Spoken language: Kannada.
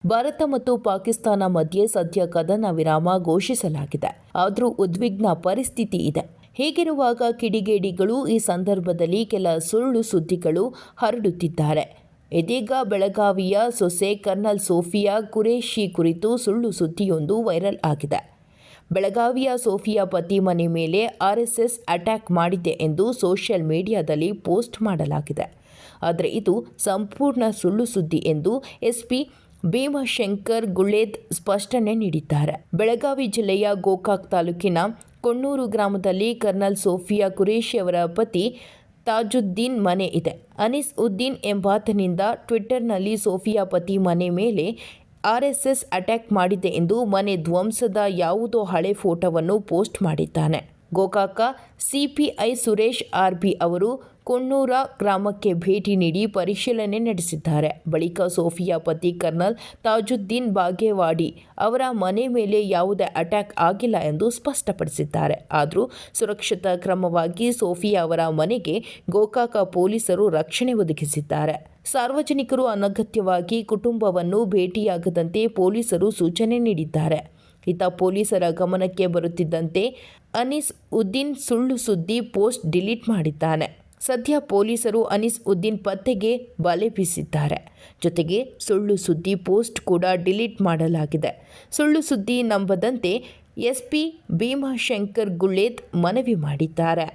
ಭಾರತ ಮತ್ತು ಪಾಕಿಸ್ತಾನ ಮಧ್ಯೆ ಸದ್ಯ ಕದನ ವಿರಾಮ ಘೋಷಿಸಲಾಗಿದೆ. ಆದರೂ ಉದ್ವಿಗ್ನ ಪರಿಸ್ಥಿತಿ ಇದೆ. ಹೀಗಿರುವಾಗ ಕಿಡಿಗೇಡಿಗಳು ಈ ಸಂದರ್ಭದಲ್ಲಿ ಕೆಲ ಸುಳ್ಳು ಸುದ್ದಿಗಳು ಹರಡುತ್ತಿದ್ದಾರೆ. ಇದೀಗ ಬೆಳಗಾವಿಯ ಸೊಸೆ ಕರ್ನಲ್ ಸೋಫಿಯಾ ಖುರೇಷಿ ಕುರಿತು ಸುಳ್ಳು ಸುದ್ದಿಯೊಂದು ವೈರಲ್ ಆಗಿದೆ. ಬೆಳಗಾವಿಯ ಸೋಫಿಯಾ ಪತಿ ಮನೆ ಮೇಲೆ ಆರ್ಎಸ್ಎಸ್ ಅಟ್ಯಾಕ್ ಮಾಡಿದೆ ಎಂದು ಸೋಷಿಯಲ್ ಮೀಡಿಯಾದಲ್ಲಿ ಪೋಸ್ಟ್ ಮಾಡಲಾಗಿದೆ. ಆದರೆ ಇದು ಸಂಪೂರ್ಣ ಸುಳ್ಳು ಸುದ್ದಿ ಎಂದು ಎಸ್ಪಿ ಭೀಮಶಂಕರ್ ಗುಳೇದ್ ಸ್ಪಷ್ಟನೆ ನೀಡಿದ್ದಾರೆ. ಬೆಳಗಾವಿ ಜಿಲ್ಲೆಯ ಗೋಕಾಕ್ ತಾಲೂಕಿನ ಕೊಣ್ಣೂರು ಗ್ರಾಮದಲ್ಲಿ ಕರ್ನಲ್ ಸೋಫಿಯಾ ಖುರೇಷಿ ಅವರ ಪತಿ ತಾಜುದ್ದೀನ್ ಮನೆ ಇದೆ. ಅನೀಸ್ ಉದ್ದೀನ್ ಎಂಬಾತನಿಂದ ಟ್ವಿಟರ್ನಲ್ಲಿ ಸೋಫಿಯಾ ಪತಿ ಮನೆ ಮೇಲೆ ಆರ್ಎಸ್ಎಸ್ ಅಟ್ಯಾಕ್ ಮಾಡಿದೆ ಎಂದು ಮನೆ ಧ್ವಂಸದ ಯಾವುದೋ ಹಳೆ ಫೋಟೋವನ್ನು ಪೋಸ್ಟ್ ಮಾಡಿದ್ದಾನೆ. ಗೋಕಾಕ ಸಿಪಿಐ ಸುರೇಶ್ ಆರ್ಬಿ ಅವರು ಕೊಣ್ಣೂರ ಗ್ರಾಮಕ್ಕೆ ಭೇಟಿ ನೀಡಿ ಪರಿಶೀಲನೆ ನಡೆಸಿದ್ದಾರೆ. ಬಳಿಕ ಸೋಫಿಯಾ ಪತಿ ಕರ್ನಲ್ ತಾಜುದ್ದೀನ್ ಬಾಗೇವಾಡಿ ಅವರ ಮನೆ ಮೇಲೆ ಯಾವುದೇ ಅಟ್ಯಾಕ್ ಆಗಿಲ್ಲ ಎಂದು ಸ್ಪಷ್ಟಪಡಿಸಿದ್ದಾರೆ. ಆದರೂ ಸುರಕ್ಷತಾ ಕ್ರಮವಾಗಿ ಸೋಫಿಯಾ ಅವರ ಮನೆಗೆ ಗೋಕಾಕ ಪೊಲೀಸರು ರಕ್ಷಣೆ ಒದಗಿಸಿದ್ದಾರೆ. ಸಾರ್ವಜನಿಕರು ಅನಗತ್ಯವಾಗಿ ಕುಟುಂಬವನ್ನು ಭೇಟಿಯಾಗದಂತೆ ಪೊಲೀಸರು ಸೂಚನೆ ನೀಡಿದ್ದಾರೆ. ಇತ್ತ ಪೊಲೀಸರ ಗಮನಕ್ಕೆ ಬರುತ್ತಿದ್ದಂತೆ ಅನೀಸ್ ಉದ್ದೀನ್ ಸುಳ್ಳು ಸುದ್ದಿ ಪೋಸ್ಟ್ ಡಿಲೀಟ್ ಮಾಡಿದ್ದಾನೆ. ಸದ್ಯ ಪೊಲೀಸರು ಅನೀಸ್ ಉದ್ದೀನ್ ಪತ್ತೆಗೆ ಬಲೆ ಬೀಸಿದ್ದಾರೆ. ಜೊತೆಗೆ ಸುಳ್ಳು ಸುದ್ದಿ ಪೋಸ್ಟ್ ಕೂಡ ಡಿಲೀಟ್ ಮಾಡಲಾಗಿದೆ. ಸುಳ್ಳು ಸುದ್ದಿ ನಂಬದಂತೆ ಎಸ್ಪಿ ಭೀಮಶಂಕರ್ ಗುಳೇದ್ ಮನವಿ ಮಾಡಿದ್ದಾರೆ.